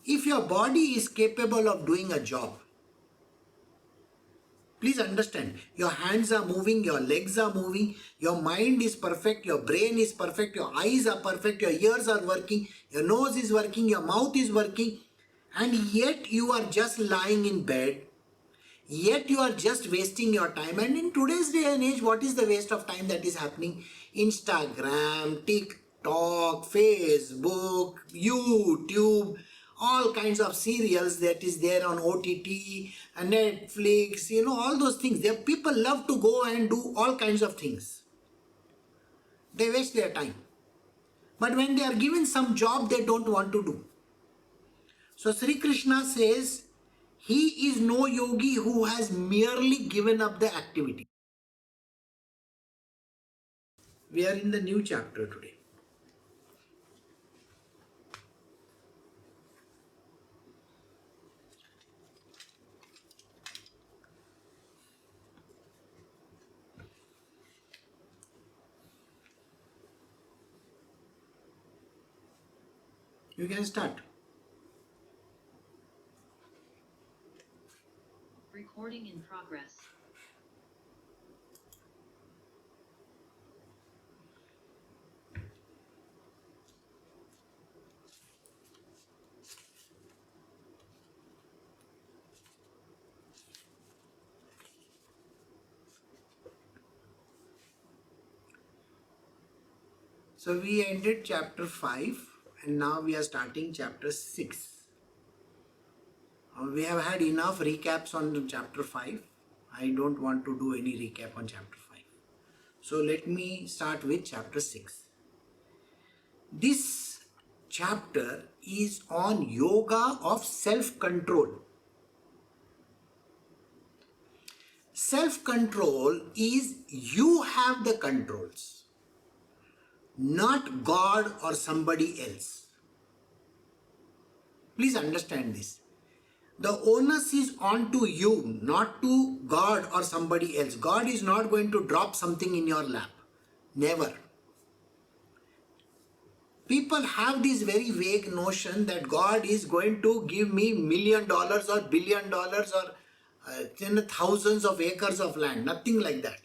If your body is capable of doing a job, please understand, your hands are moving, your legs are moving, your mind is perfect, your brain is perfect, your eyes are perfect, your ears are working, your nose is working, your mouth is working, and yet you are just lying in bed, yet you are just wasting your time. And in today's day and age, what is the waste of time that is happening? Instagram, TikTok, Facebook, YouTube, all kinds of serials that is there on OTT, Netflix, all those things. There, people love to go and do all kinds of things. They waste their time. But when they are given some job, they don't want to do. So Sri Krishna says, he is no yogi who has merely given up the activity. We are in the new chapter today. You can start. Recording in progress. So we ended chapter 5 and now we are starting chapter 6. We have had enough recaps on chapter 5. I don't want to do any recap on chapter 5. So let me start with chapter 6. This chapter is on yoga of self-control. Self-control is you have the controls, not God or somebody else. Please understand this. The onus is on to you, not to God or somebody else. God is not going to drop something in your lap. Never. People have this very vague notion that God is going to give me $1 million or $1 billion or thousands of acres of land. Nothing like that.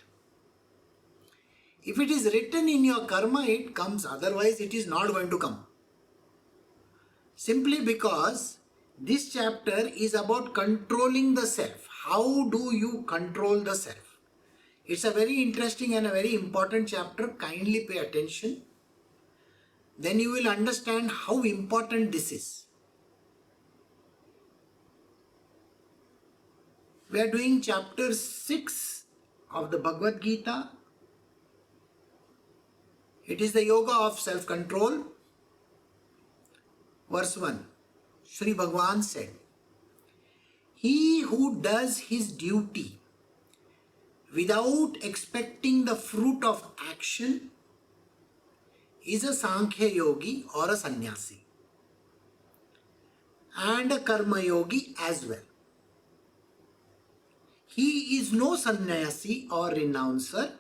If it is written in your karma, it comes. Otherwise, it is not going to come. Simply because this chapter is about controlling the self. How do you control the self? It's a very interesting and a very important chapter. Kindly pay attention. Then you will understand how important this is. We are doing chapter 6 of the Bhagavad Gita. It is the yoga of self-control. Verse 1. Sri Bhagavan said, he who does his duty without expecting the fruit of action is a Sankhya yogi or a sannyasi, and a karma yogi as well. He is no sannyasi or renouncer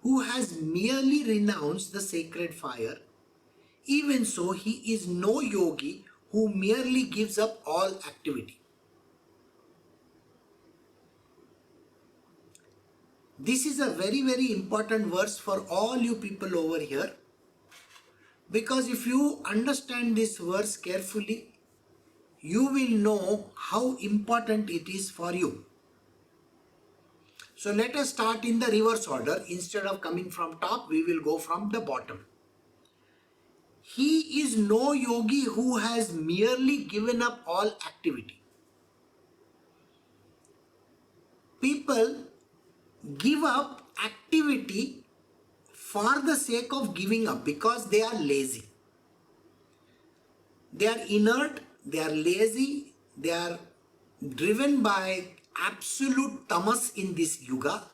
who has merely renounced the sacred fire. Even so, he is no yogi who merely gives up all activity. This is a very, very important verse for all you people over here. Because if you understand this verse carefully, you will know how important it is for you. So let us start in the reverse order. Instead of coming from top, we will go from the bottom. He is no yogi who has merely given up all activity. People give up activity for the sake of giving up because they are lazy. They are inert, they are lazy, they are driven by absolute tamas in this yuga.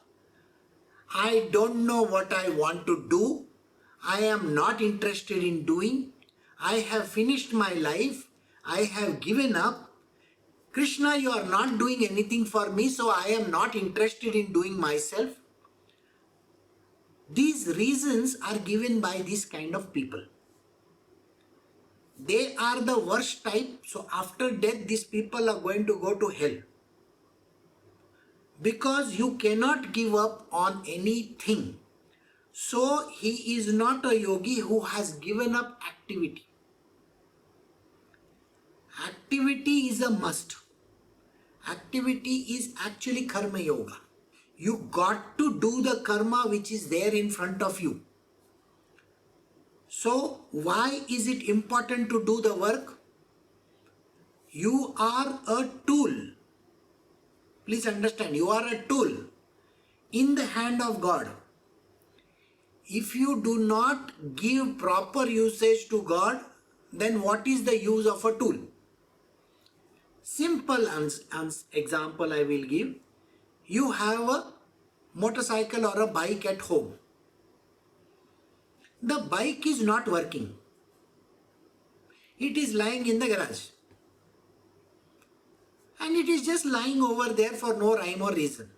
I don't know what I want to do. I am not interested in doing. I have finished my life. I have given up. Krishna, you are not doing anything for me, so I am not interested in doing myself. These reasons are given by this kind of people. They are the worst type. So after death, these people are going to go to hell. Because you cannot give up on anything. So he is not a yogi who has given up activity. Activity is a must. Activity is actually karma yoga. You got to do the karma which is there in front of you. So why is it important to do the work? You are a tool. Please understand, you are a tool in the hand of God. If you do not give proper usage to God, then what is the use of a tool? Simple example I will give. You have a motorcycle or a bike at home. The bike is not working. It is lying in the garage. And it is just lying over there for no rhyme or reason.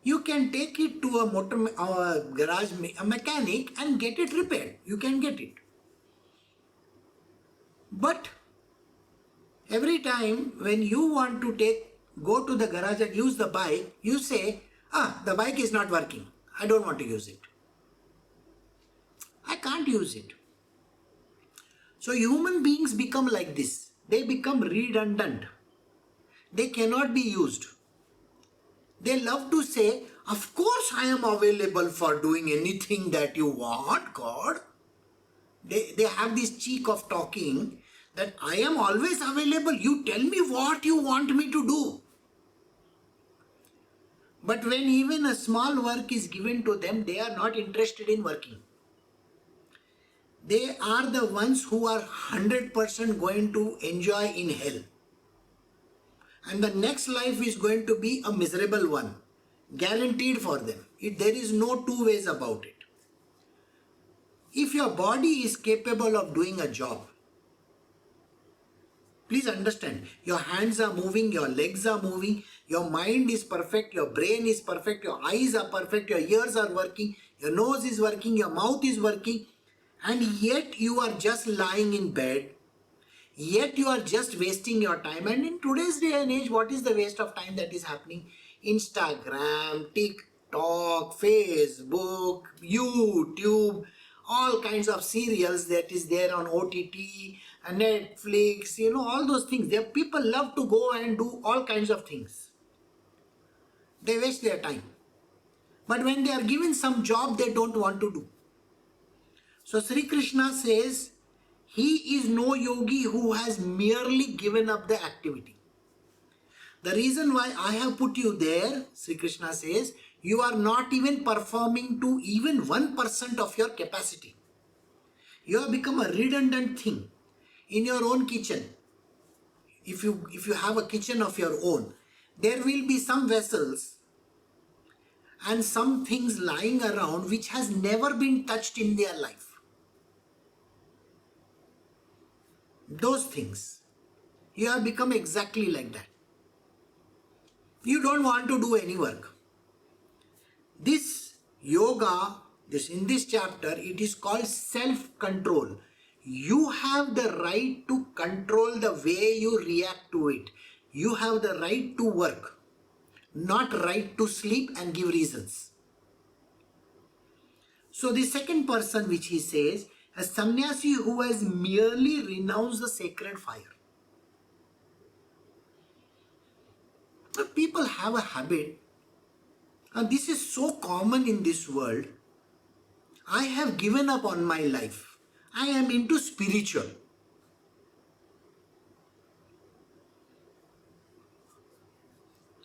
You can take it to a garage mechanic and get it repaired. You can get it. But every time when you want to go to the garage and use the bike, you say, the bike is not working. I don't want to use it. I can't use it. So human beings become like this. They become redundant. They cannot be used. They love to say, of course I am available for doing anything that you want, God. They have this cheek of talking that I am always available. You tell me what you want me to do. But when even a small work is given to them, they are not interested in working. They are the ones who are 100% going to enjoy in hell. And the next life is going to be a miserable one. Guaranteed for them. There is no two ways about it. If your body is capable of doing a job, please understand, your hands are moving, your legs are moving, your mind is perfect, your brain is perfect, your eyes are perfect, your ears are working, your nose is working, your mouth is working, and yet you are just lying in bed, yet you are just wasting your time. And in today's day and age, what is the waste of time that is happening? Instagram, TikTok, Facebook, YouTube, all kinds of serials that is there on OTT, Netflix, all those things. There people love to go and do all kinds of things. They waste their time. But when they are given some job, they don't want to do. So Sri Krishna says, he is no yogi who has merely given up the activity. The reason why I have put you there, Sri Krishna says, you are not even performing to even 1% of your capacity. You have become a redundant thing in your own kitchen. If you have a kitchen of your own, there will be some vessels and some things lying around which has never been touched in their life. Those things. You have become exactly like that. You don't want to do any work. This yoga, in this chapter, it is called self-control. You have the right to control the way you react to it. You have the right to work, not right to sleep and give reasons. So the second person which he says, a sannyasi who has merely renounced the sacred fire. People have a habit, and this is so common in this world. I have given up on my life. I am into spiritual.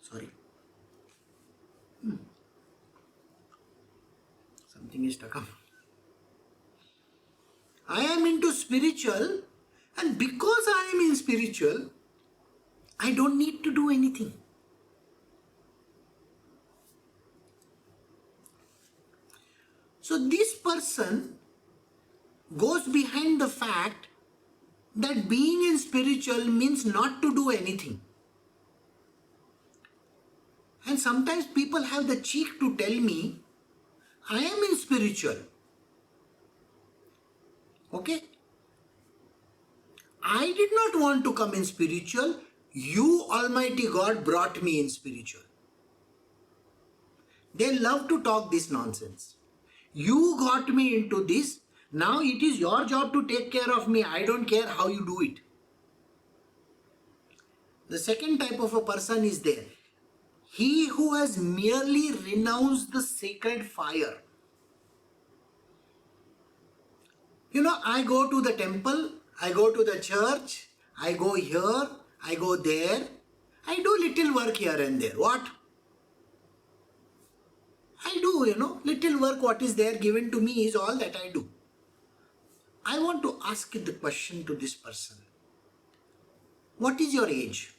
Sorry. Something is stuck up. I am into spiritual, and because I am in spiritual, I don't need to do anything. So this person goes behind the fact that being in spiritual means not to do anything. And sometimes people have the cheek to tell me, I am in spiritual. Okay? I did not want to come in spiritual. You, Almighty God, brought me in spiritual. They love to talk this nonsense. You got me into this. Now it is your job to take care of me. I don't care how you do it. The second type of a person is there. He who has merely renounced the sacred fire. I go to the temple, I go to the church, I go here, I go there. I do little work here and there. What? I do, little work what is there given to me is all that I do. I want to ask the question to this person. What is your age?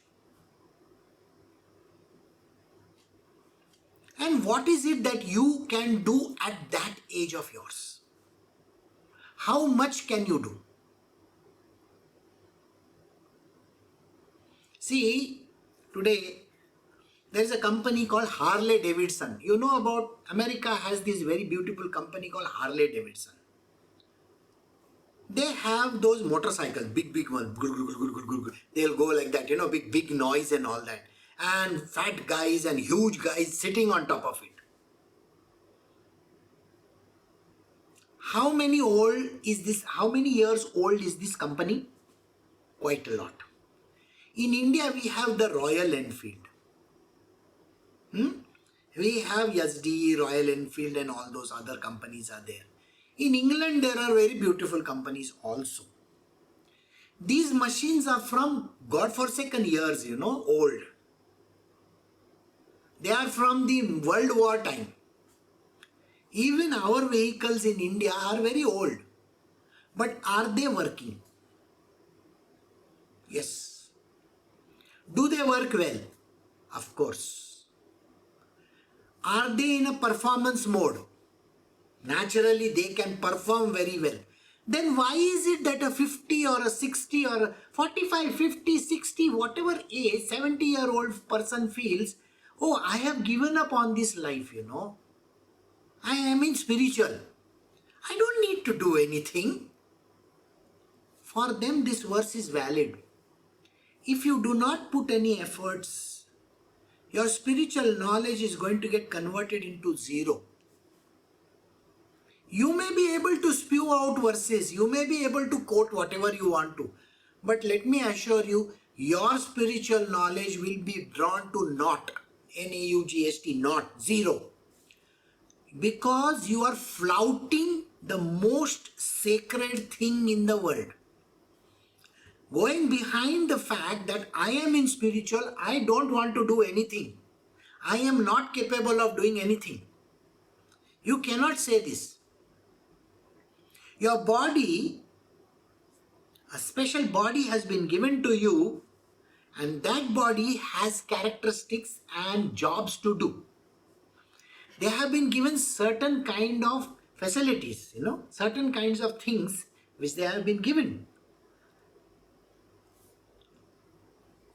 And what is it that you can do at that age of yours? How much can you do? See, today there is a company called Harley Davidson. You know about America has this very beautiful company called Harley Davidson. They have those motorcycles, big ones. They'll go like that, big noise and all that. And fat guys and huge guys sitting on top of it. How many years old is this company? Quite a lot. In India, we have the Royal Enfield. We have SD, Royal Enfield and all those other companies are there. In England, there are very beautiful companies also. These machines are from God-forsaken years, old. They are from the World War time. Even our vehicles in India are very old. But are they working? Yes. Do they work well? Of course. Are they in a performance mode? Naturally, they can perform very well. Then why is it that a 50 or a 60 or a 45, 50, 60, whatever age, 70-year-old person feels, oh, I have given up on this life, I am in spiritual. I don't need to do anything. For them, this verse is valid. If you do not put any efforts, your spiritual knowledge is going to get converted into zero. You may be able to spew out verses, you may be able to quote whatever you want to, but let me assure you, your spiritual knowledge will be drawn to naught, N-A-U-G-S-T, naught, zero. Because you are flouting the most sacred thing in the world. Going behind the fact that I am in spiritual, I don't want to do anything. I am not capable of doing anything. You cannot say this. Your body, a special body has been given to you, and that body has characteristics and jobs to do. They have been given certain kind of facilities, certain kinds of things which they have been given.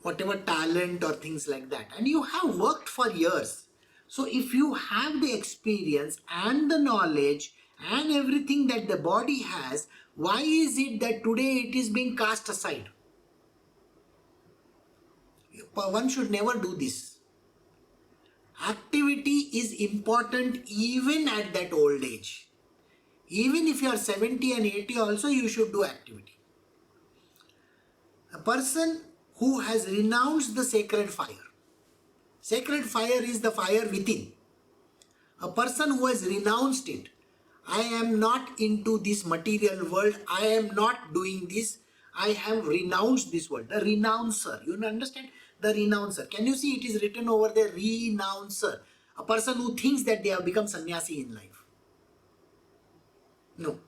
Whatever talent or things like that. And you have worked for years. So if you have the experience and the knowledge and everything that the body has, why is it that today it is being cast aside? One should never do this. Activity is important even at that old age. Even if you are 70 and 80 also, you should do activity. A person who has renounced the sacred fire. Sacred fire is the fire within. A person who has renounced it. I am not into this material world. I am not doing this. I have renounced this world. The renouncer. You understand? The renouncer. Can you see it is written over there? Renouncer. A person who thinks that they have become sannyasi in life. No.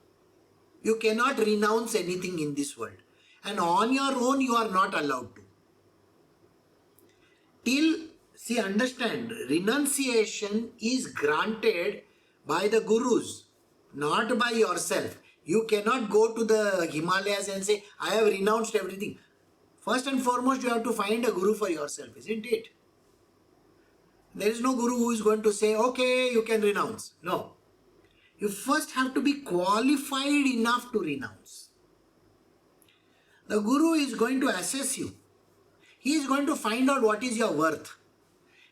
You cannot renounce anything in this world. And on your own you are not allowed to. Understand, renunciation is granted by the gurus, not by yourself. You cannot go to the Himalayas and say, I have renounced everything. First and foremost, you have to find a guru for yourself, isn't it? There is no guru who is going to say, okay, you can renounce. No. You first have to be qualified enough to renounce. The Guru is going to assess you. He is going to find out what is your worth.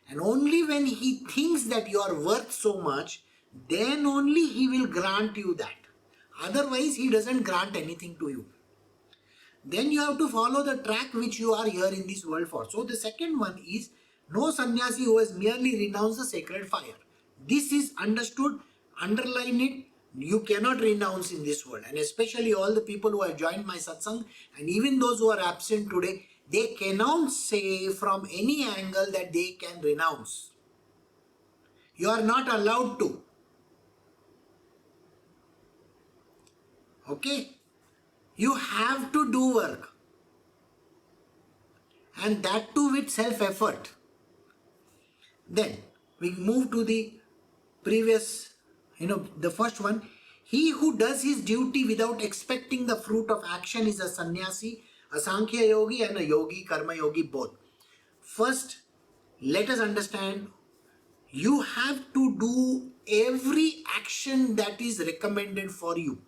And only when he thinks that you are worth so much, then only he will grant you that. Otherwise, he doesn't grant anything to you. Then you have to follow the track which you are here in this world for. So the second one is no sannyasi who has merely renounced the sacred fire. This is understood, underline it. You cannot renounce in this world. And especially all the people who have joined my satsang and even those who are absent today, they cannot say from any angle that they can renounce. You are not allowed to. Okay? You have to do work. And that too with self-effort. Then we move to the previous, the first one. He who does his duty without expecting the fruit of action is a sannyasi, a Sankhya yogi and a yogi, karma yogi both. First, let us understand, you have to do every action that is recommended for you.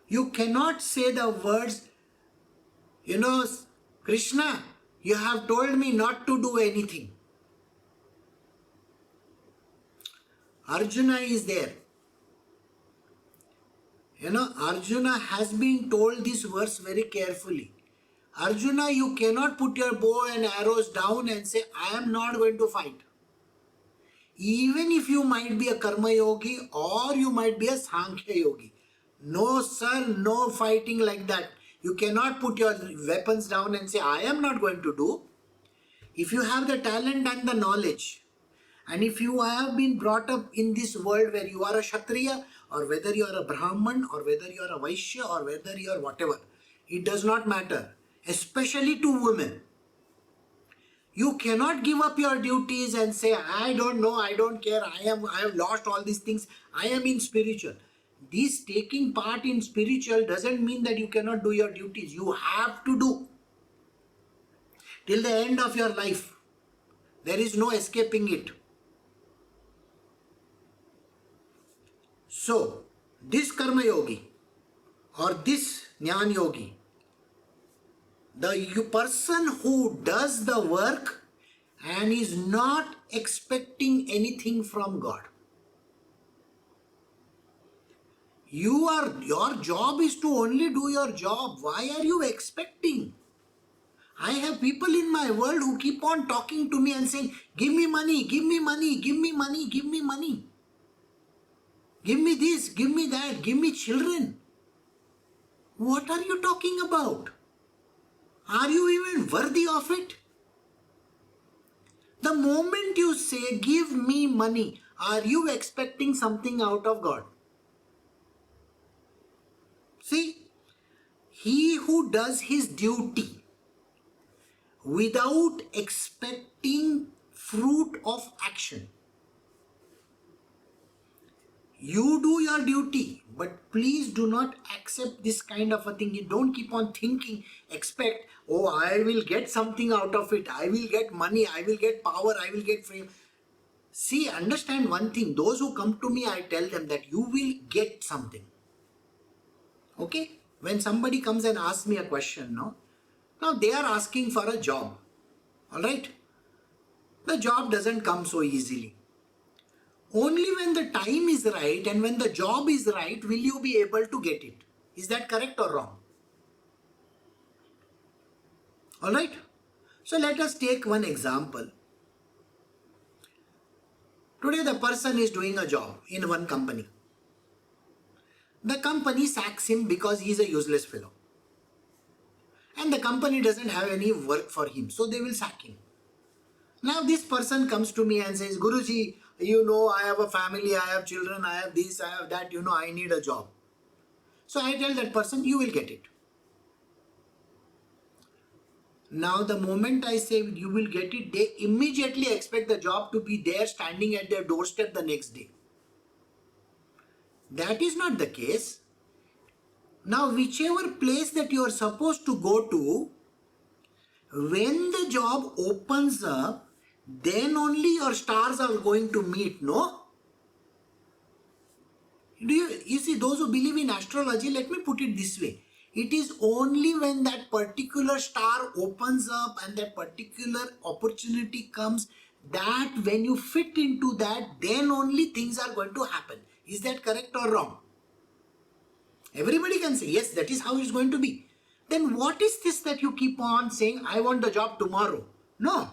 You cannot say the words, Krishna, you have told me not to do anything. Arjuna is there. Arjuna has been told this verse very carefully. Arjuna, you cannot put your bow and arrows down and say, I am not going to fight. Even if you might be a karma yogi or you might be a Sankhya yogi. No sir, no fighting like that. You cannot put your weapons down and say, I am not going to do. If you have the talent and the knowledge, and if you have been brought up in this world where you are a Kshatriya, or whether you are a Brahman, or whether you are a Vaishya, or whether you are whatever, it does not matter. Especially to women. You cannot give up your duties and say, I don't know, I don't care, I have lost all these things, I am in spiritual. This taking part in spiritual doesn't mean that you cannot do your duties. You have to do. Till the end of your life. There is no escaping it. So, this karma yogi or this jnana yogi, the person who does the work and is not expecting anything from God. Your job is to only do your job. Why are you expecting? I have people in my world who keep on talking to me and saying, give me money, give me money, give me money, give me money. Give me this, give me that, give me children. What are you talking about? Are you even worthy of it? The moment you say, give me money, are you expecting something out of God? See, he who does his duty without expecting fruit of action. You do your duty, but please do not accept this kind of a thing. You don't keep on thinking, expect, oh, I will get something out of it. I will get money, I will get power, I will get fame. See, understand one thing. Those who come to me, I tell them that you will get something. Okay? When somebody comes and asks me a question, now they are asking for a job. Alright? The job doesn't come so easily. Only when the time is right and when the job is right will you be able to get it. Is that correct or wrong? Alright? So let us take one example. Today the person is doing a job in one company. The company sacks him because he is a useless fellow. And the company doesn't have any work for him, so they will sack him. Now this person comes to me and says, Guruji, I have a family, I have children, I have this, I have that, I need a job. So I tell that person, you will get it. Now the moment I say you will get it, they immediately expect the job to be there standing at their doorstep the next day. That is not the case. Now whichever place that you are supposed to go to, when the job opens up, then only your stars are going to meet, no? You see, those who believe in astrology, let me put it this way. It is only when that particular star opens up and that particular opportunity comes, that when you fit into that, then only things are going to happen. Is that correct or wrong? Everybody can say, yes, that is how it's going to be. Then what is this that you keep on saying, I want the job tomorrow? No.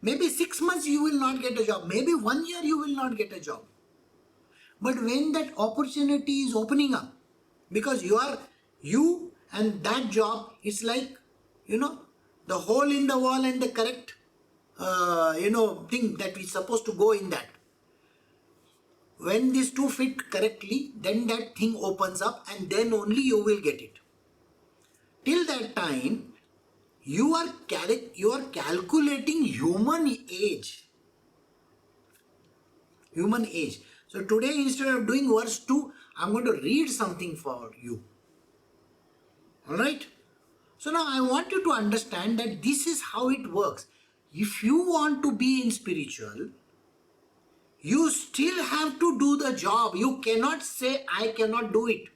Maybe 6 months you will not get a job. Maybe 1 year you will not get a job. But when that opportunity is opening up, because you and that job, it's like, the hole in the wall and the correct, thing that is supposed to go in that. When these two fit correctly, then that thing opens up and then only you will get it. Till that time, you are calculating human age. Human age. So today, instead of doing verse 2, I'm going to read something for you. Alright? So now I want you to understand that this is how it works. If you want to be in spiritual, you still have to do the job. You cannot say, I cannot do it.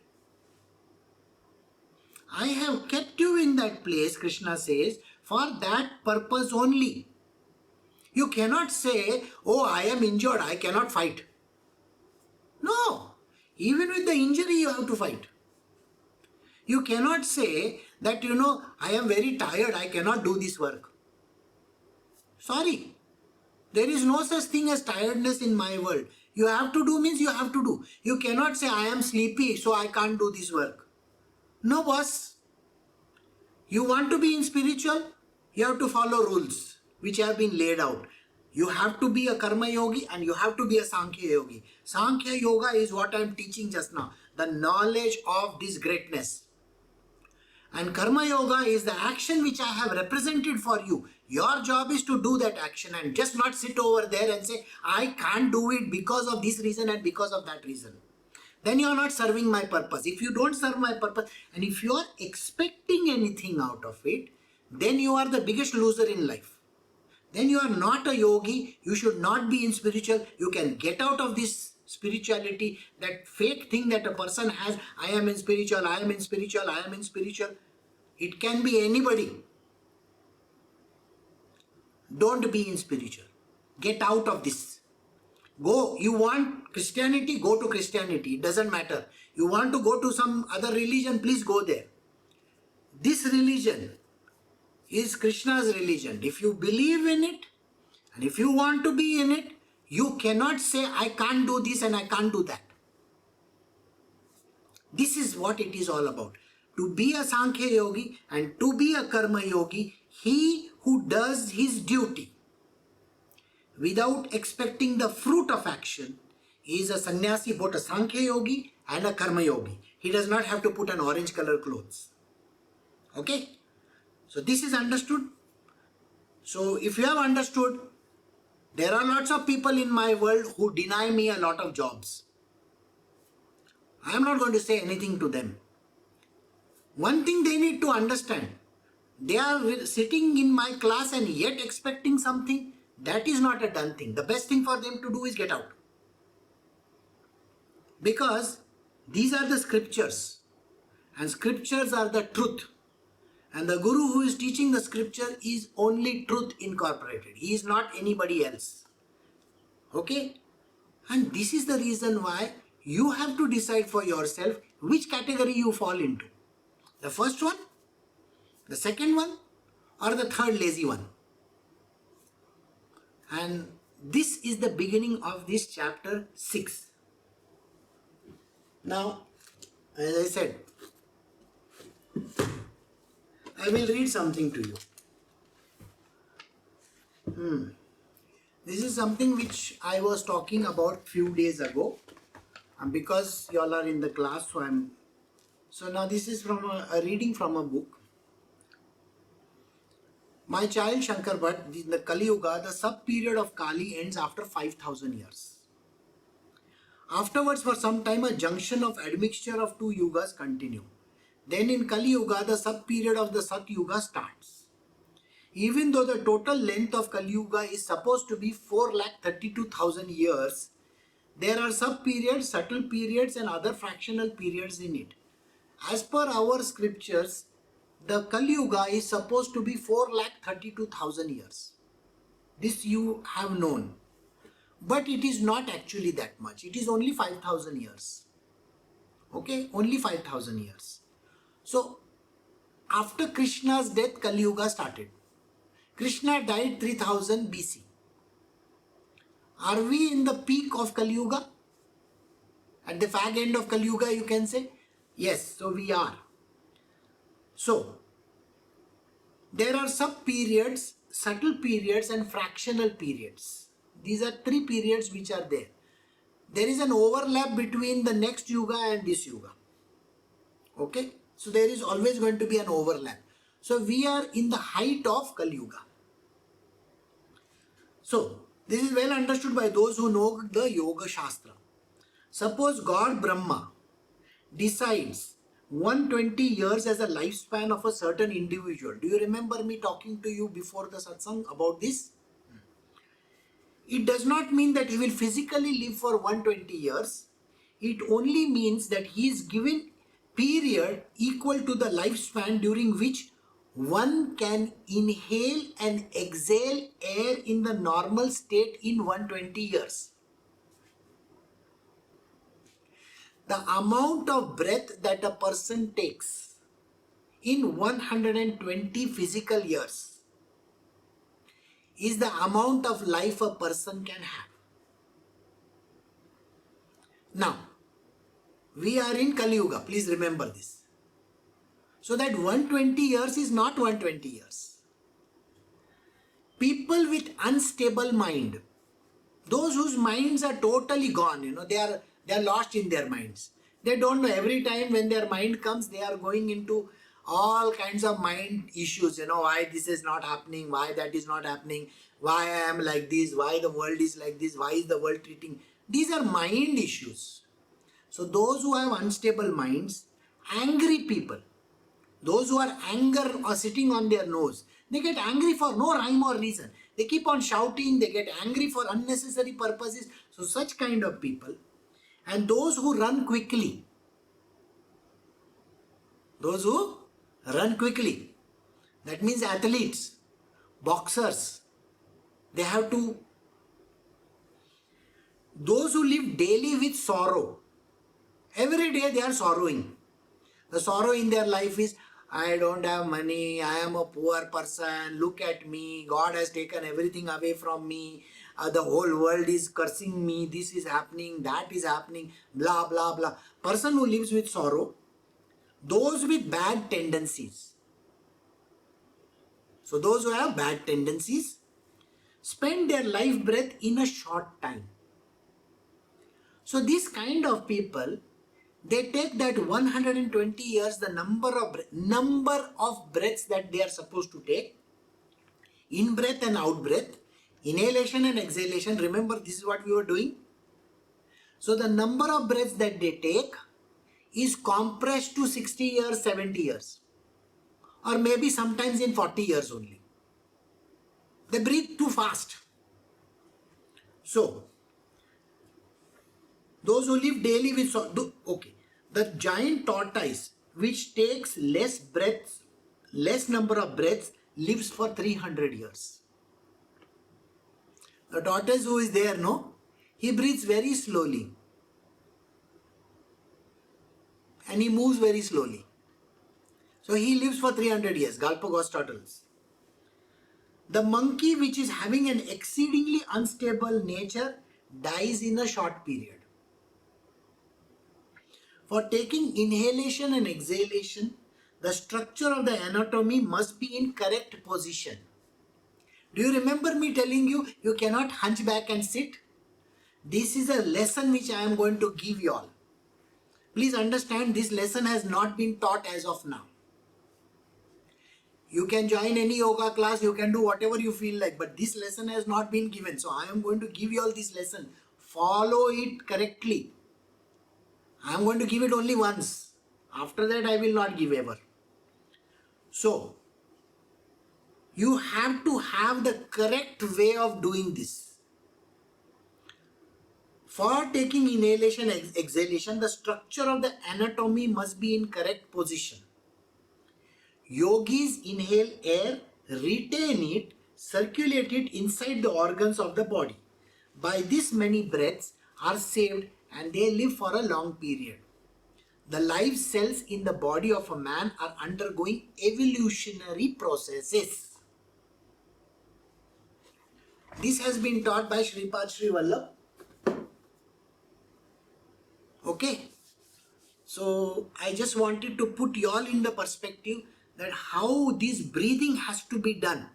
I have kept you in that place, Krishna says, for that purpose only. You cannot say, oh, I am injured, I cannot fight. No. Even with the injury, you have to fight. You cannot say that, I am very tired, I cannot do this work. Sorry. There is no such thing as tiredness in my world. You have to do means you have to do. You cannot say, I am sleepy, so I can't do this work. No, boss. You want to be in spiritual, you have to follow rules which have been laid out. You have to be a karma yogi and you have to be a Sankhya yogi. Sankhya yoga is what I am teaching just now. The knowledge of this greatness. And karma yoga is the action which I have represented for you. Your job is to do that action and just not sit over there and say, I can't do it because of this reason and because of that reason. Then you are not serving my purpose. If you don't serve my purpose and if you are expecting anything out of it, then you are the biggest loser in life. Then you are not a yogi. You should not be in spiritual. You can get out of this spirituality, that fake thing that a person has. I am in spiritual, I am in spiritual, I am in spiritual. It can be anybody. Don't be in spiritual. Get out of this. Go. You want Christianity, go to Christianity. It doesn't matter. You want to go to some other religion, please go there. This religion is Krishna's religion. If you believe in it and if you want to be in it, you cannot say, I can't do this and I can't do that. This is what it is all about. To be a Sankhya yogi and to be a Karma yogi, he who does his duty without expecting the fruit of action is a sannyasi, both a Sankhya yogi and a Karma yogi. He does not have to put an orange color clothes. Okay? So this is understood. So if you have understood, there are lots of people in my world who deny me a lot of jobs. I am not going to say anything to them. One thing they need to understand, they are sitting in my class and yet expecting something. That is not a done thing. The best thing for them to do is get out. Because these are the scriptures. And scriptures are the truth. And the guru who is teaching the scripture is only truth incorporated. He is not anybody else. Okay? And this is the reason why you have to decide for yourself which category you fall into. The first one, the second one, or the third lazy one. And this is the beginning of this chapter 6. Now, as I said, I will read something to you. This is something which I was talking about few days ago. And because you all are in the class, so now this is from a reading from a book. My child Shankar Bhatt, in the Kali Yuga, the sub-period of Kali ends after 5,000 years. Afterwards, for some time, a junction of admixture of two yugas continue. Then in Kali Yuga, the sub-period of the Sat Yuga starts. Even though the total length of Kali Yuga is supposed to be 4,32,000 years, there are sub-periods, subtle periods and other fractional periods in it. As per our scriptures, the Kali Yuga is supposed to be 4,32,000 years. This you have known. But it is not actually that much. It is only 5,000 years. Okay, only 5,000 years. So, after Krishna's death, Kali Yuga started. Krishna died 3000 BC. Are we in the peak of Kali Yuga? At the fag end of Kali Yuga, you can say? Yes, so we are. So, there are sub-periods, subtle periods and fractional periods. These are three periods which are there. There is an overlap between the next Yuga and this Yuga. Okay? So, there is always going to be an overlap. So, we are in the height of Kali Yuga. So, this is well understood by those who know the Yoga Shastra. Suppose God Brahma decides 120 years as a lifespan of a certain individual. Do you remember me talking to you before the satsang about this? It does not mean that he will physically live for 120 years. It only means that he is given period equal to the lifespan during which one can inhale and exhale air in the normal state in 120 years. The amount of breath that a person takes in 120 physical years is the amount of life a person can have. Now, we are in Kali Yuga, please remember this. So that 120 years is not 120 years. People with unstable mind, those whose minds are totally gone, they are lost in their minds. They don't know. Every time when their mind comes, they are going into all kinds of mind issues, why this is not happening, why that is not happening, why I am like this, why the world is like this, why is the world treating. These are mind issues. So those who have unstable minds, angry people, those who are anger or sitting on their nose, they get angry for no rhyme or reason. They keep on shouting, they get angry for unnecessary purposes. So such kind of people. And those who run quickly, that means athletes, boxers, they have to, those who live daily with sorrow, every day they are sorrowing. The sorrow in their life is, I don't have money, I am a poor person, look at me, God has taken everything away from me, the whole world is cursing me, this is happening, that is happening, blah, blah, blah. Person who lives with sorrow, those with bad tendencies. So those who have bad tendencies spend their life breath in a short time. So this kind of people, they take that 120 years, the number of breaths that they are supposed to take, in breath and out breath, inhalation and exhalation. Remember, this is what we were doing. So the number of breaths that they take is compressed to 60 years, 70 years, or maybe sometimes in 40 years only. They breathe too fast. So those who live daily with the giant tortoise, which takes less number of breaths, lives for 300 years. The tortoise who is there, he breathes very slowly and he moves very slowly. So he lives for 300 years, Galapagos turtles. The monkey, which is having an exceedingly unstable nature, dies in a short period. For taking inhalation and exhalation, the structure of the anatomy must be in correct position. Do you remember me telling you, you cannot hunch back and sit? This is a lesson which I am going to give you all. Please understand, this lesson has not been taught as of now. You can join any yoga class, you can do whatever you feel like, but this lesson has not been given. So I am going to give you all this lesson. Follow it correctly. I am going to give it only once. After that, I will not give ever. So, you have to have the correct way of doing this. For taking inhalation, exhalation, the structure of the anatomy must be in correct position. Yogis inhale air, retain it, circulate it inside the organs of the body. By this, many breaths are saved and they live for a long period. The live cells in the body of a man are undergoing evolutionary processes. This has been taught by Sripad Sri Vallabh. Okay. So I just wanted to put you all in the perspective that how this breathing has to be done.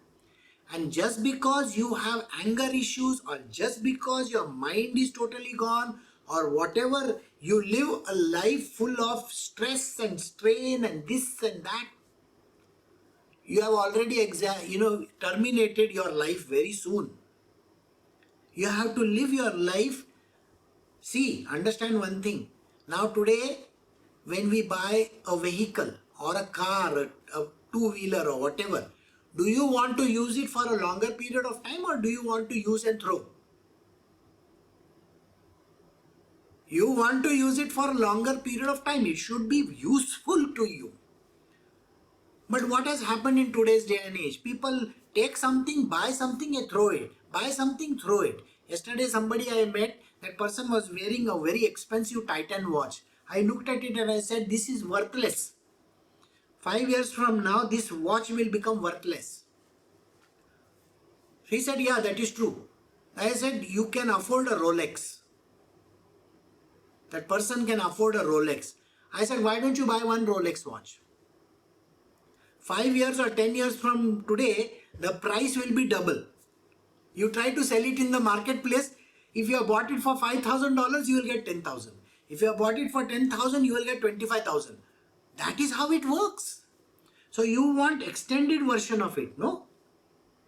And just because you have anger issues or just because your mind is totally gone or whatever, you live a life full of stress and strain and this and that, you have already terminated your life very soon. You have to live your life. See, understand one thing. Now today, when we buy a vehicle or a car, a two-wheeler or whatever, do you want to use it for a longer period of time or do you want to use and throw? You want to use it for a longer period of time. It should be useful to you. But what has happened in today's day and age? People take something, buy something and throw it. Buy something, throw it. Yesterday somebody I met, that person was wearing a very expensive Titan watch. I looked at it and I said, this is worthless. 5 years from now, this watch will become worthless. He said, yeah, that is true. I said, you can afford a Rolex. That person can afford a Rolex. I said, why don't you buy one Rolex watch? 5 years or 10 years from today, the price will be double. You try to sell it in the marketplace. If you have bought it for $5,000, you will get 10,000. If you have bought it for 10,000, you will get 25,000. That is how it works. So you want extended version of it, no?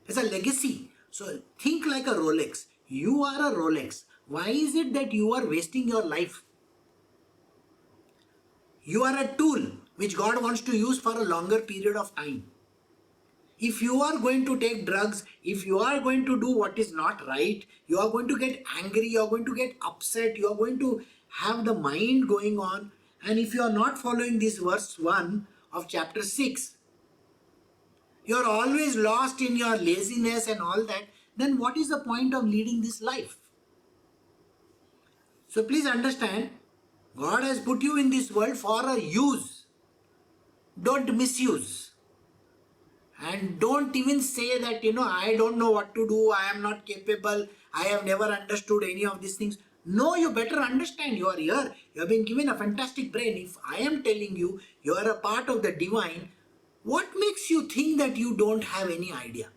It's a legacy. So think like a Rolex. You are a Rolex. Why is it that you are wasting your life? You are a tool which God wants to use for a longer period of time. If you are going to take drugs, if you are going to do what is not right, you are going to get angry, you are going to get upset, you are going to have the mind going on. And if you are not following this verse 1 of chapter 6, you are always lost in your laziness and all that, then what is the point of leading this life? So please understand, God has put you in this world for a use. Don't misuse. And don't even say that, I don't know what to do, I am not capable, I have never understood any of these things. No, you better understand. You are here. You have been given a fantastic brain. If I am telling you, you are a part of the divine, what makes you think that you don't have any idea?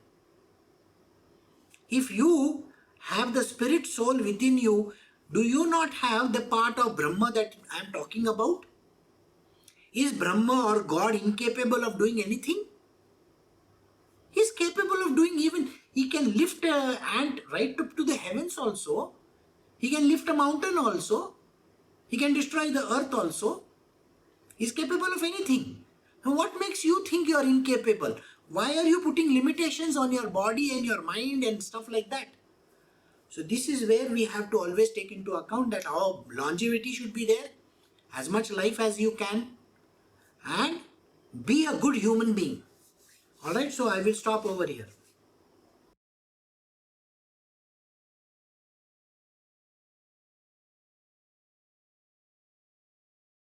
If you have the spirit soul within you, do you not have the part of Brahma that I am talking about? Is Brahma or God incapable of doing anything? He is capable of doing even, he can lift an ant right up to the heavens also. He can lift a mountain also. He can destroy the earth also. He is capable of anything. Now what makes you think you are incapable? Why are you putting limitations on your body and your mind and stuff like that? So this is where we have to always take into account that our longevity should be there, as much life as you can, and be a good human being. Alright, so I will stop over here.